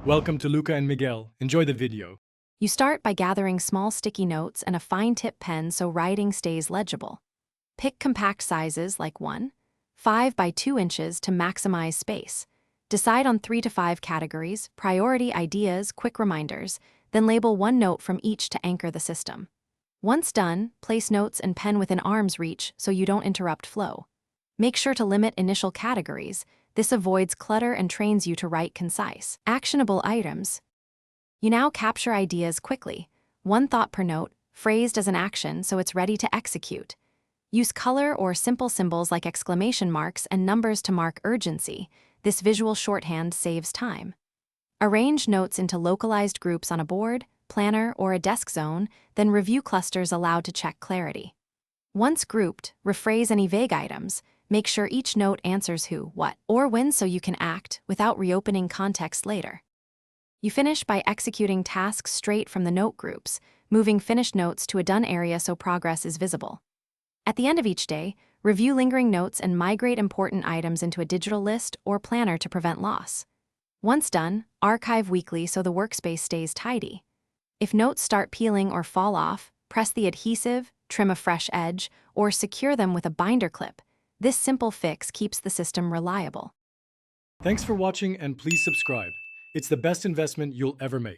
Welcome to Luca and Miguel. Enjoy the video. You start by gathering small sticky notes and a fine-tip pen so writing stays legible. Pick compact sizes like 1.5 by 2 inches to maximize space. Decide on 3 to 5 categories, priority ideas, quick reminders, then label one note from each to anchor the system. Once done, place notes and pen within arm's reach so you don't interrupt flow. Make sure to limit initial categories. This avoids clutter and trains you to write concise, actionable items. You now capture ideas quickly. One thought per note, phrased as an action so it's ready to execute. Use color or simple symbols like exclamation marks and numbers to mark urgency. This visual shorthand saves time. Arrange notes into localized groups on a board, planner, or a desk zone, then review clusters allowed to check clarity. Once grouped, rephrase any vague items. Make sure each note answers who, what, or when so you can act without reopening context later. You finish by executing tasks straight from the note groups, moving finished notes to a done area so progress is visible. At the end of each day, review lingering notes and migrate important items into a digital list or planner to prevent loss. Once done, archive weekly so the workspace stays tidy. If notes start peeling or fall off, press the adhesive, trim a fresh edge, or secure them with a binder clip. This simple fix keeps the system reliable. Thanks for watching and please subscribe. It's the best investment you'll ever make.